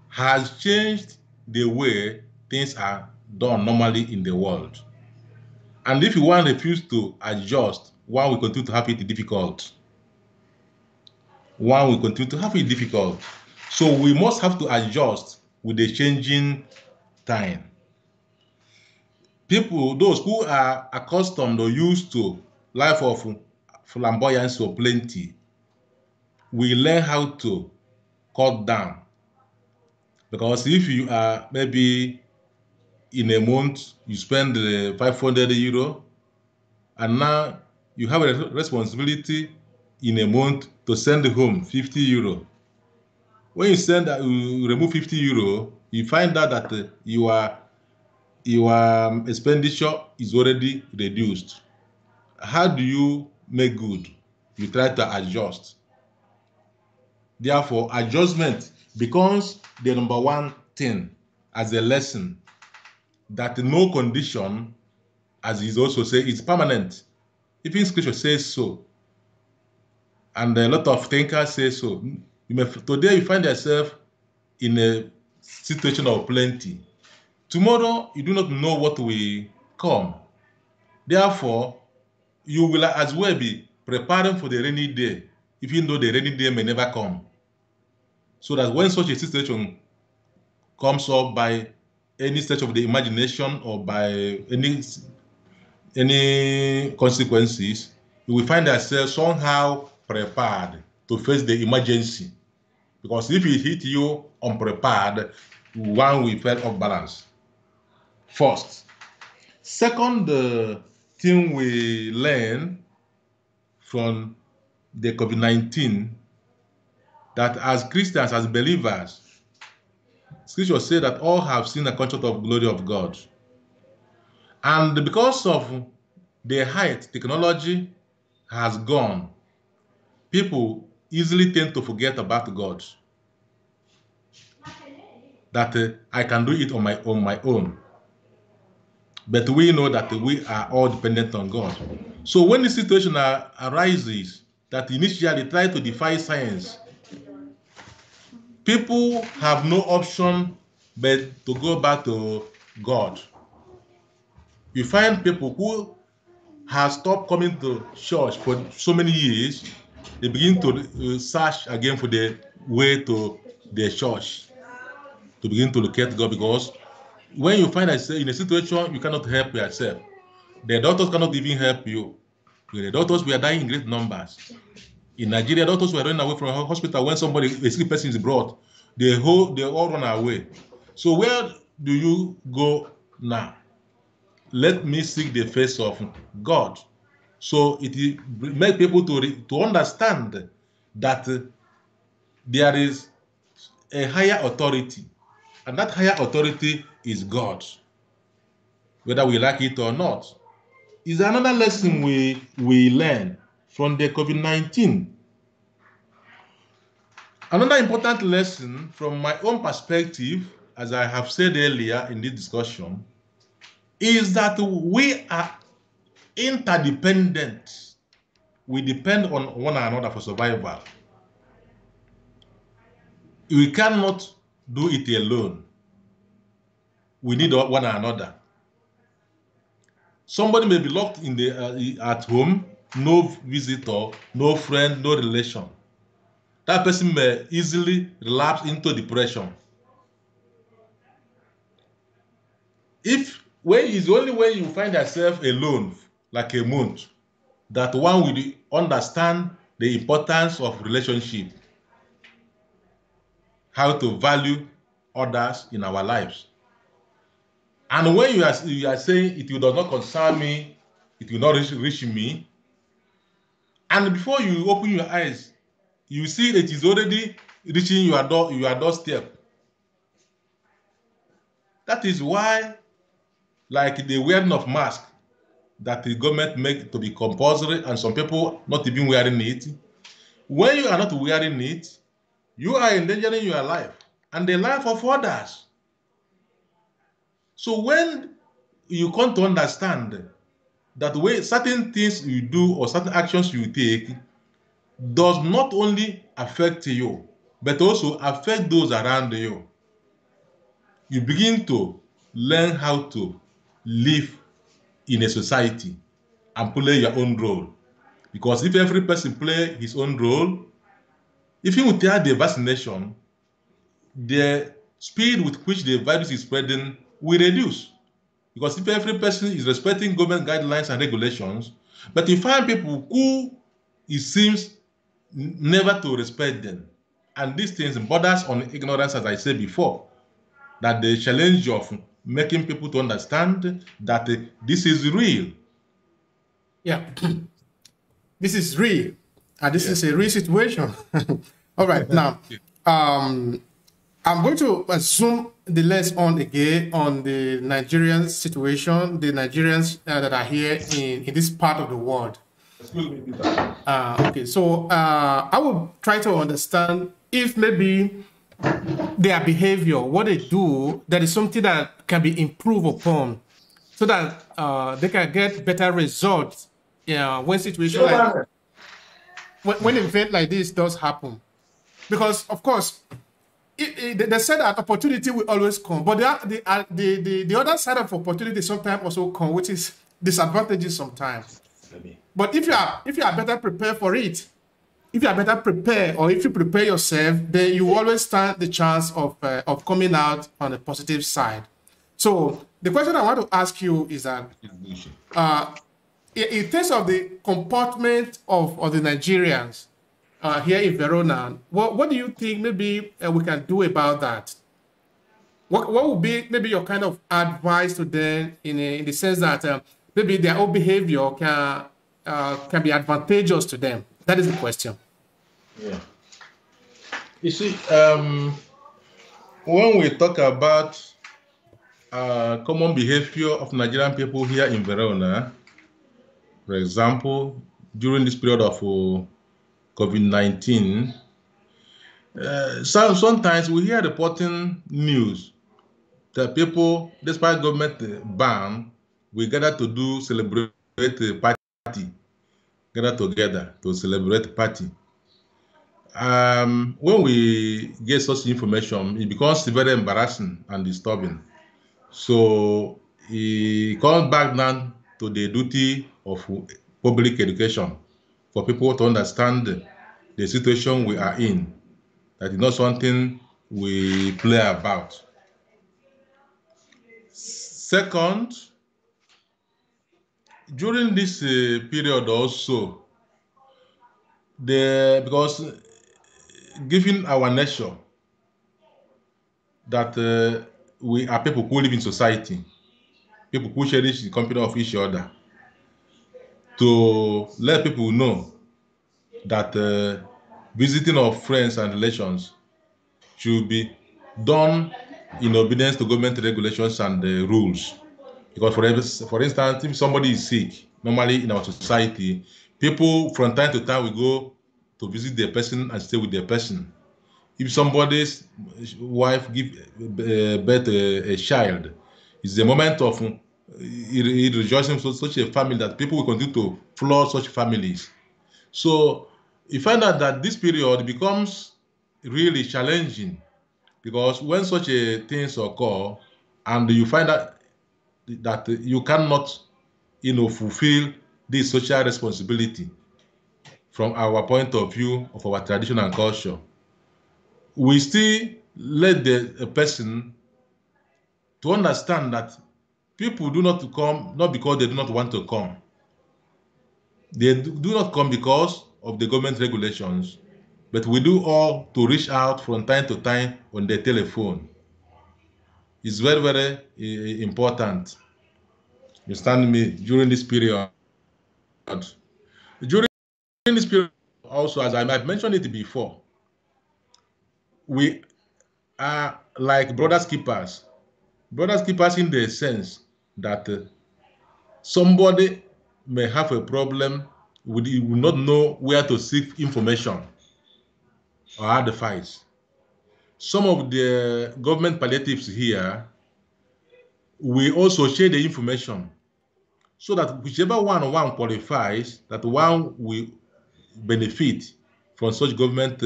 has changed the way things are done normally in the world. And if you want to refuse to adjust, one will continue to have it difficult. One will continue to have it difficult. So we must have to adjust with the changing time. People, those who are accustomed or used to life of flamboyance or plenty, will learn how to cut down. Because if you are maybe in a month, you spend 500 euro, and now you have a responsibility in a month to send home 50 euro. When you you remove 50 euro, you find out that your expenditure is already reduced. How do you make good? You try to adjust. Therefore, adjustment becomes the number one thing as a lesson that no condition, as is also say, is permanent. Even scripture says so. And a lot of thinkers say so. Today you find yourself in a situation of plenty. Tomorrow you do not know what will come. Therefore, you will as well be preparing for the rainy day, even though the rainy day may never come. So that when such a situation comes up by any stretch of the imagination or by any consequences, you will find yourself somehow prepared to face the emergency. Because if it hit you unprepared, one will fall off balance. First. Second thing we learn from the COVID-19, that as Christians, as believers, Scripture says that all have seen the conscious of glory of God. And because of the height technology has gone, people easily tend to forget about God. That I can do it on my own. But we know that we are all dependent on God. So when the situation arises that initially try to defy science, people have no option but to go back to God. You find people who have stopped coming to church for so many years, they begin to search again for the way to the church, to begin to locate God, because when you find yourself in a situation you cannot help yourself, the doctors cannot even help you. The doctors were dying in great numbers. In Nigeria, doctors were running away from a hospital when a sick person is brought. They all run away. So where do you go now? Let me seek the face of God. So it makes people to understand that there is a higher authority, and that higher authority is God, whether we like it or not. Is another lesson we learn from the COVID-19. Another important lesson from my own perspective, as I have said earlier in this discussion, is that we are interdependent. We depend on one another for survival. We cannot do it alone. We need one another. Somebody may be locked in at home, no visitor, no friend, no relation. That person may easily relapse into depression. It's only when you find yourself alone, like a month, that one will understand the importance of relationship, how to value others in our lives. And when you are saying it does not concern me, it will not reach me, and before you open your eyes, you see that it is already reaching your doorstep. That is why, like the wearing of mask that the government make to be compulsory, and some people not even wearing it. When you are not wearing it, you are endangering your life and the life of others. So when you come to understand that the way certain things you do or certain actions you take does not only affect you, but also affect those around you, you begin to learn how to live in a society and play your own role. Because if every person play his own role, even without the vaccination, the speed with which the virus is spreading will reduce. Because if every person is respecting government guidelines and regulations, but you find people who it seems never to respect them. And these things borders on ignorance, as I said before, that the challenge of making people to understand that this is real. Yeah, this is real, and this is a real situation. All right, now, I'm going to zoom the lens on again on the Nigerian situation, the Nigerians that are here in this part of the world. Excuse me, Peter. Okay, so I will try to understand if maybe their behavior, what they do, that is something that can be improved upon, so that they can get better results. When situation like when an event like this does happen, because of course they said that opportunity will always come, but the other side of opportunity sometimes also come, which is disadvantages sometimes. But if you are better prepared for it, if you are better prepared, or if you prepare yourself, then you always stand the chance of coming out on the positive side. So the question I want to ask you is that in terms of the comportment of the Nigerians here in Verona, what do you think maybe we can do about that? What would be maybe your kind of advice to them in the sense that maybe their own behavior can be advantageous to them? That is the question. Yeah. You see, when we talk about common behavior of Nigerian people here in Verona, for example, during this period of COVID-19, sometimes we hear reporting news that people, despite government ban, we gather to do celebrate party, gather together to celebrate party. When we get such information, it becomes very embarrassing and disturbing. So it comes back now to the duty of public education for people to understand the situation we are in. That is not something we play about. Second, during this period also, because given our nature that we are people who live in society, people who cherish the company of each other, to let people know that visiting of friends and relations should be done in obedience to government regulations and rules. Because for instance, if somebody is sick, normally in our society, people from time to time will go to visit the person and stay with the person. If somebody's wife give birth a child, it's the moment of rejoicing for such a family that people will continue to flood such families. So you find out that this period becomes really challenging because when such a things occur and you find out that you cannot, fulfill this social responsibility from our point of view of our tradition and culture, we still let the person to understand that people do not come not because they do not want to come. They do not come because of the government regulations, but we do all to reach out from time to time on the telephone. It's very, very important. You understand me during this period. During this period, also, as I might mentioned it before, we are like brothers keepers. Brothers keepers in the sense that somebody may have a problem, we will not know where to seek information or advice. Some of the government palliatives here, we also share the information so that whichever one qualifies, that one will benefit from such government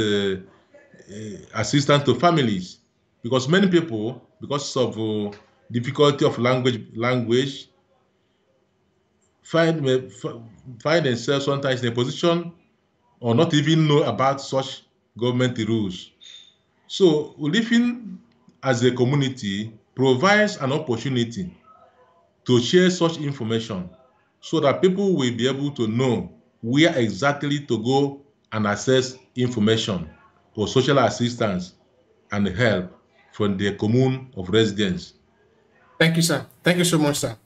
assistance to families. Because many people, because of difficulty of language find themselves sometimes in a position or not even know about such government rules. So living as a community provides an opportunity to share such information so that people will be able to know where exactly to go and access information or social assistance and help from the commune of residents. Thank you, sir. Thank you so much, sir.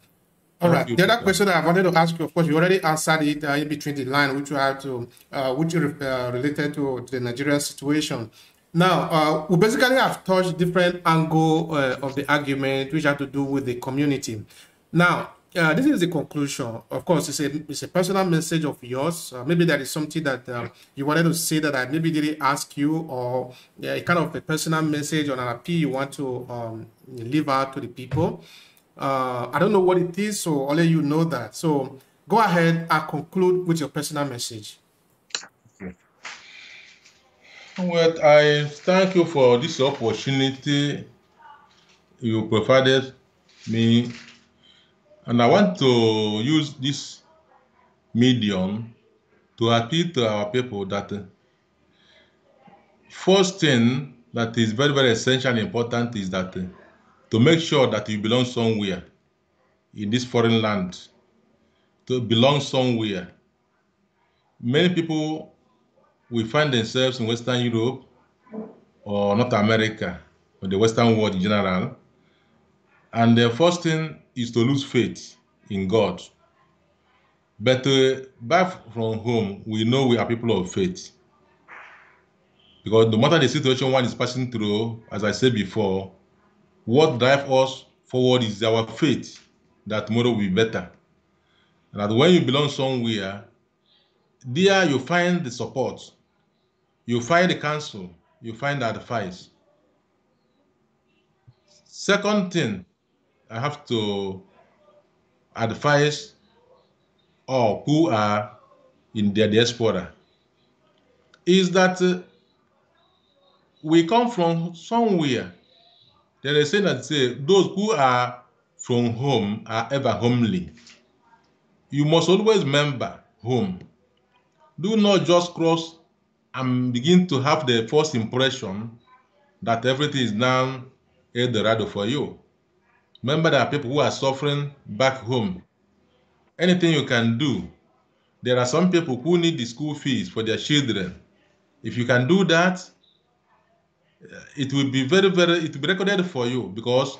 All Thank right. you, The other Peter. question that I wanted to ask you, of course, you already answered it in between the line, which you have to, which related to the Nigerian situation. Now, we basically have touched different angle of the argument, which have to do with the community. Now, this is the conclusion. Of course, it's a personal message of yours. Maybe that is something that you wanted to say that I maybe didn't ask you, or a kind of a personal message or an appeal you want to leave out to the people. I don't know what it is, so only you know that. So go ahead and conclude with your personal message. Well, I thank you for this opportunity you provided me, and I want to use this medium to appeal to our people that first thing that is very, very essential and important is that to make sure that you belong somewhere in this foreign land, to belong somewhere. Many people will find themselves in Western Europe or North America or the Western world in general, and the first thing is to lose faith in God. But back from home, we know we are people of faith. Because no matter the situation one is passing through, as I said before, what drives us forward is our faith that tomorrow will be better. And that when you belong somewhere, there you find the support, you find the counsel, you find the advice. Second thing, I have to advise all who are in their diaspora is that we come from somewhere. There is a saying that say those who are from home are ever homely. You must always remember home. Do not just cross and begin to have the first impression that everything is now Eldorado for you. Remember there are people who are suffering back home. Anything you can do. There are some people who need the school fees for their children. If you can do that, it will be it will be recorded for you, because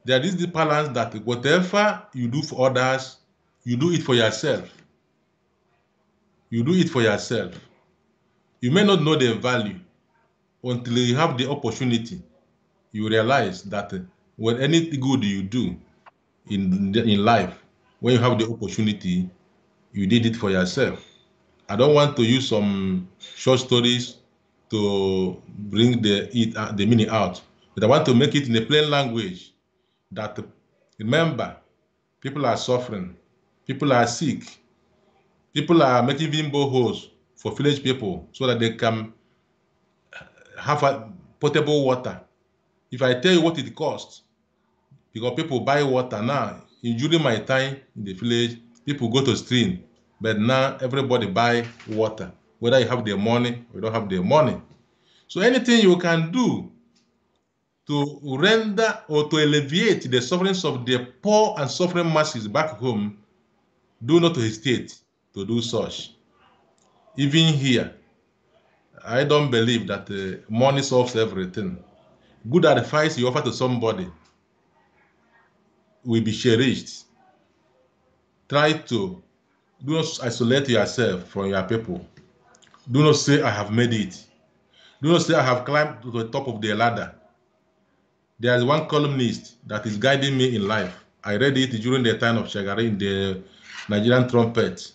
there is the balance that whatever you do for others, you do it for yourself. You do it for yourself. You may not know the value until you have the opportunity. You realize that when any good you do in life, when you have the opportunity, you did it for yourself. I don't want to use some short stories to bring the meaning out, but I want to make it in a plain language that remember, people are suffering, people are sick, people are making bimbo holes for village people so that they can have a potable water. If I tell you what it costs, because people buy water now, during my time in the village, people go to stream, but now everybody buy water, whether you have the money or you don't have the money. So anything you can do to render or to alleviate the sufferings of the poor and suffering masses back home, do not hesitate to do such. Even here, I don't believe that money solves everything. Good advice you offer to somebody will be cherished. Try to do not isolate yourself from your people. Do not say, I have made it. Do not say, I have climbed to the top of the ladder. There is one columnist that is guiding me in life. I read it during the time of Shagari in the Nigerian trumpet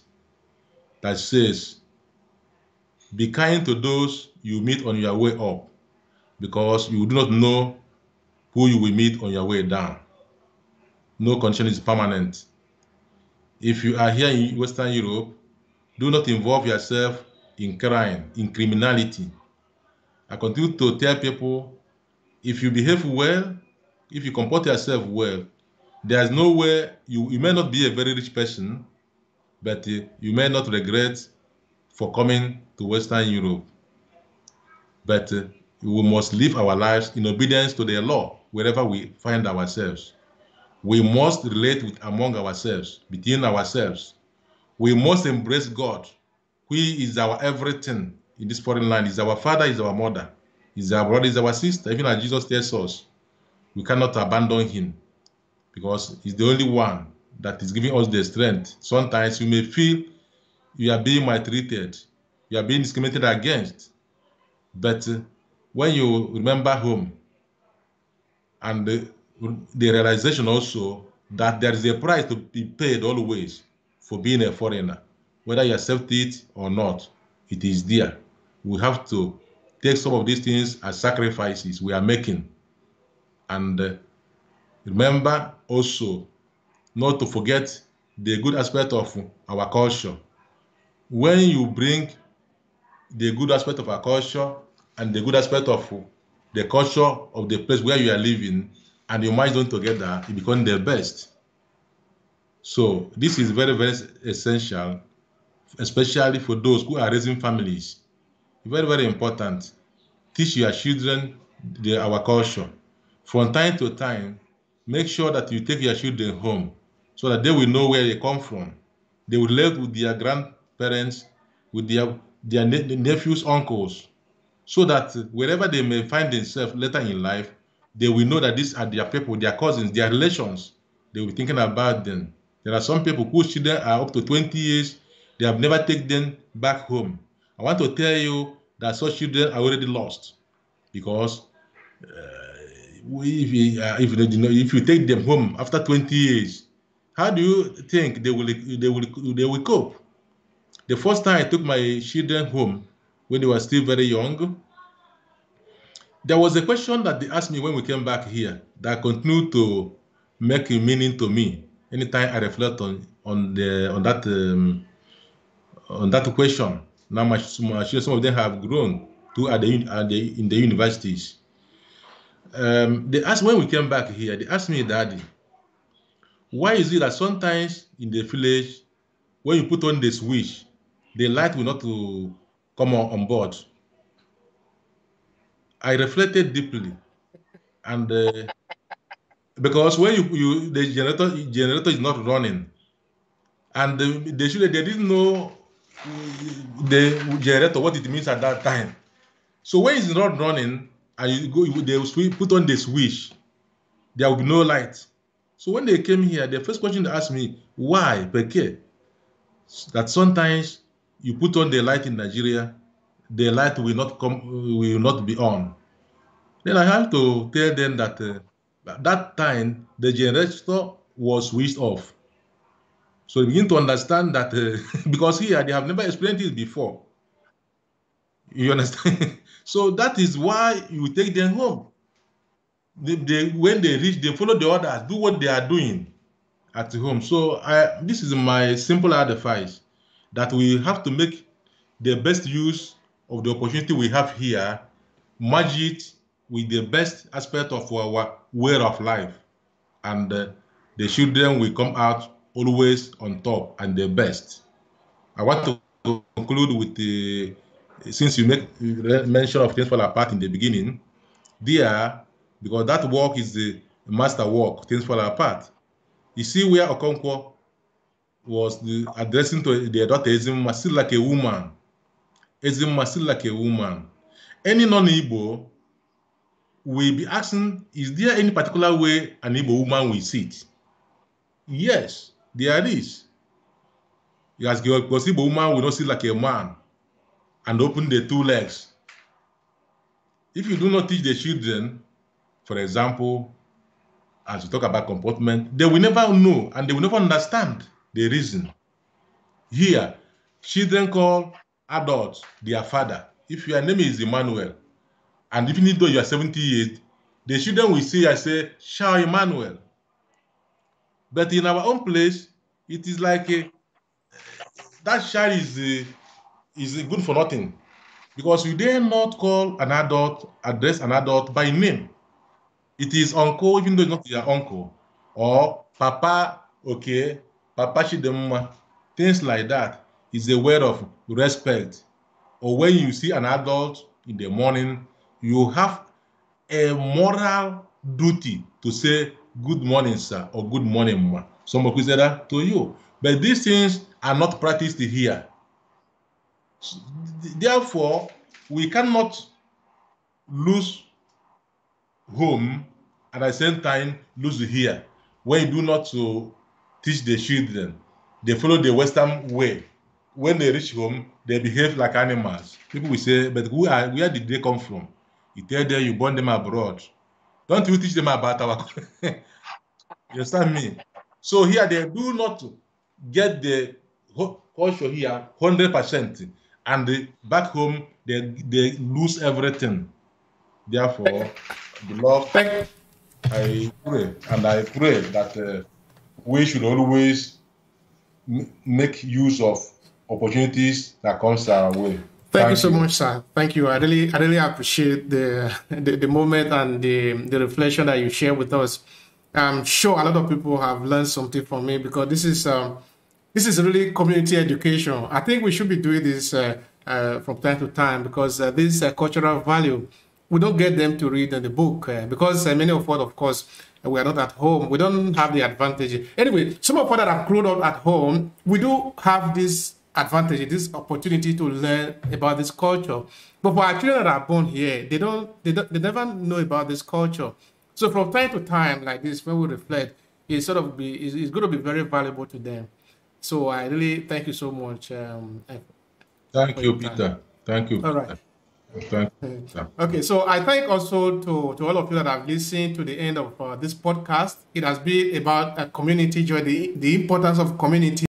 that says, be kind to those you meet on your way up, because you do not know who you will meet on your way down. No condition is permanent. If you are here in Western Europe, do not involve yourself in crime, in criminality. I continue to tell people, if you behave well, if you comport yourself well, there's no way you may not be a very rich person, but you may not regret for coming to Western Europe. But we must live our lives in obedience to the law wherever we find ourselves. We must relate with among ourselves, between ourselves. We must embrace God, who is our everything in this foreign land. Is our father, is our mother, is our brother, is our sister. Even as Jesus tells us, we cannot abandon him, because he's the only one that is giving us the strength. Sometimes you may feel you are being maltreated, you are being discriminated against, but when you remember home and the realization also that there is a price to be paid always for being a foreigner, whether you accept it or not, it is there. We have to take some of these things as sacrifices we are making. And remember also not to forget the good aspect of our culture. When you bring the good aspect of our culture and the good aspect of the culture of the place where you are living, and you merge them together, it becomes the best. So this is very, very essential, especially for those who are raising families. Very, very important. Teach your children our culture. From time to time, make sure that you take your children home so that they will know where they come from. They will live with their grandparents, with their nephews, uncles, so that wherever they may find themselves later in life, they will know that these are their people, their cousins, their relations. They will be thinking about them. There are some people whose children are up to 20 years, they have never taken them back home. I want to tell you that such children are already lost because if you take them home after 20 years, how do you think they will cope? The first time I took my children home when they were still very young, there was a question that they asked me when we came back here that continued to make a meaning to me anytime I reflect on that question. Now my children, some of them have grown to in the universities. They asked when we came back here, they asked me, Daddy, why is it that sometimes in the village, when you put on the switch, the light will not to come on board? I reflected deeply, and because when the generator is not running, and they didn't know the generator what it means at that time. So when it's not running and they put on the switch, there will be no light. So when they came here, the first question they asked me, why, Peke? That sometimes you put on the light in Nigeria, the light will not be on. Then I have to tell them that at that time the generator was switched off. So they begin to understand that because here they have never experienced it before. You understand? So that is why you take them home. When they reach, they follow the orders, do what they are doing at home. So this is my simple advice, that we have to make the best use of the opportunity we have here, merge it with the best aspect of our way of life, and the children will come out always on top and the best. I want to conclude with since you make mention of things fall apart in the beginning, there, because that work is the master work, things fall apart. You see where Okonkwo was addressing to their daughter Ezenwa, still like a woman. Ezenwa, still like a woman. Any non-Igbo will be asking, is there any particular way an Igbo woman will sit? Yes, there is. Yes, because Igbo woman will not sit like a man and open the two legs. If you do not teach the children, for example, as you talk about comportment, they will never know and they will never understand the reason. Here, children call adults their father. If your name is Emmanuel, and even though you are 70 years, the children will see I say, Shah Emmanuel. But in our own place, it is like that child is good for nothing. Because you dare not call an adult, address an adult by name. It is uncle, even though it's not your uncle. Or Papa, okay, Papa Chidemma. Things like that is a word of respect. Or when you see an adult in the morning, you have a moral duty to say good morning, sir, or good morning, ma. Somebody could say that to you. But these things are not practiced here. Therefore, we cannot lose home and at the same time lose here. When you do not to teach the children, they follow the Western way. When they reach home, they behave like animals. People will say, but where did they come from? You tell them you born them abroad. Don't you teach them about our you understand me? So here they do not get the culture here 100%, and back home they lose everything. Therefore, beloved, Thank, I pray that we should always make use of opportunities that comes our way. Thank you Thank so you. much, sir. Thank you. I really appreciate the moment and the reflection that you share with us. I'm sure a lot of people have learned something from me, because this is really community education. I think we should be doing this from time to time, because this cultural value, we don't get them to read in the book, because many of us, of course, we are not at home. We don't have the advantage. Anyway, some of us that have grown up at home, we do have this advantage, this opportunity to learn about this culture. But for our children that are born here, they never know about this culture. So from time to time, like this, when we reflect, it's sort of it's going to be very valuable to them. So I really thank you so much Thank for you, your time. Peter. Thank you, All right. Peter. Thank you, Peter. Okay, so I thank also to all of you that have listened to the end of this podcast. It has been about a community joy, the importance of community.